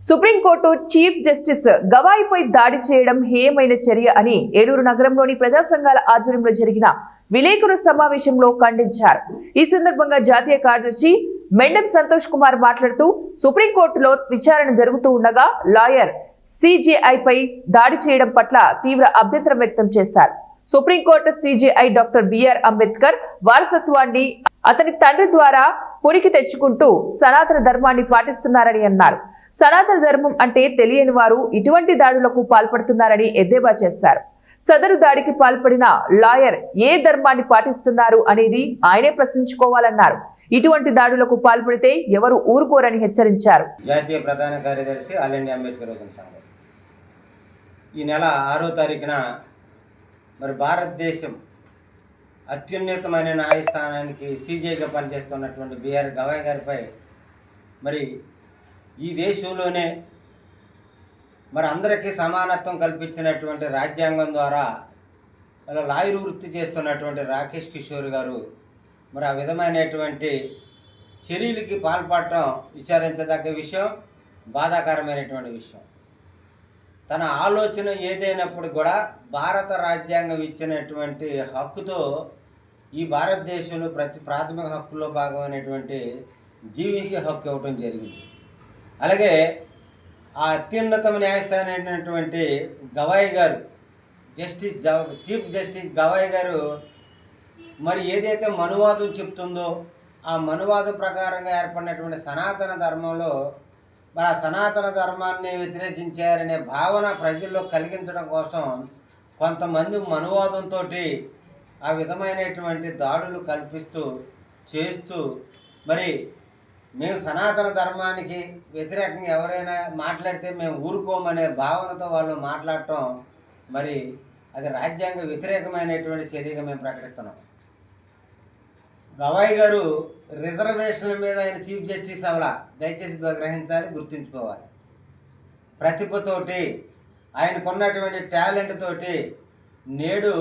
Supreme court chief justice గవాయిపై దాడి చేయడం హేయమైన చర్య అని ఏలూరు నగరంలోని ప్రజా సంఘాల ఆధ్వర్యంలో జరిగిన విలేకరుల సమావేశంలో ఖండించారు. ఈ సందర్భంగా జాతీయ కార్యదర్శి మెండం సంతోష్ కుమార్ మాట్లాడుతూ సుప్రీంకోర్టులో విచారణ జరుగుతూ ఉండగా లాయర్ సిజేఐపై దాడి చేయడం పట్ల తీవ్ర అభ్యంతరం వ్యక్తం చేశారు. Supreme court CJI doctor B R Ambedkar వారసత్వాన్ని అతని తండ్రి ద్వారా పురికి తెచ్చుకుంటూ సనాతన ధర్మాన్ని పాటిస్తున్నారని అన్నారు. సనాతన ధర్మం అంటే తెలియని వారు ఇటువంటి దాడులకు పాల్పడుతున్నారని ఎద్దేవా చేశారు. సదరు దాడికి పాల్పడిన లాయర్ ఏ ధర్మాన్ని పాటిస్తున్నారు అనేది ఆయనే ప్రశ్నించుకోవాలన్నారు. ఇటువంటి దాడులకు పాల్పడితే ఎవరు ఊరుకోరని హెచ్చరించారు. జాతీయ ప్రధాన కార్యదర్శి ఆల్ ఇండియా అంబేద్కర్ సంఘం ఈ నెల 6వ తారీఖున భారతదేశం అత్యున్నతమైన న్యాయస్థానానికి సీజేగా పనిచేస్తున్నటువంటి బిఆర్ గవాయ్ గారిపై ఈ దేశంలోనే అందరికీ సమానత్వం కల్పించినటువంటి రాజ్యాంగం ద్వారా లాయర్ వృత్తి చేస్తున్నటువంటి రాకేష్ కిషోర్ గారు ఆ విధమైనటువంటి చర్యలకి పాల్పడటం విచారించదగ్గ విషయం, బాధాకరమైనటువంటి విషయం. తన ఆలోచన ఏదైనప్పుడు కూడా భారత రాజ్యాంగం ఇచ్చినటువంటి హక్కుతో ఈ భారతదేశంలో ప్రతి ప్రాథమిక హక్కులో భాగమైనటువంటి జీవించే హక్కు ఇవ్వటం జరిగింది. అలాగే ఆ అత్యున్నతమైన న్యాయస్థానం అయినటువంటి గవాయ్ గారు చీఫ్ జస్టిస్ గవాయ్ గారు ఏదైతే మనువాదం చెప్తుందో ఆ మనువాదం ప్రకారంగా ఏర్పడినటువంటి సనాతన ధర్మంలో ఆ సనాతన ధర్మాన్ని వ్యతిరేకించారనే భావన ప్రజల్లో కలిగించడం కోసం కొంతమంది మనువాదంతో ఆ విధమైనటువంటి దాడులు కల్పిస్తూ చేస్తూ మేము సనాతన ధర్మానికి వ్యతిరేకంగా ఎవరైనా మాట్లాడితే మేము ఊరుకోమనే భావనతో వాళ్ళు మాట్లాడటం అది రాజ్యాంగ వ్యతిరేకమైనటువంటి చర్యగా మేము ప్రకటిస్తున్నాం. గవాయ్ గారు రిజర్వేషన్ల మీద ఆయన చీఫ్ జస్టిస్ అవలా, దయచేసి గ్రహించాలి, గుర్తుంచుకోవాలి. ప్రతిభతోటి ఆయనకున్నటువంటి టాలెంట్ తోటి నేడు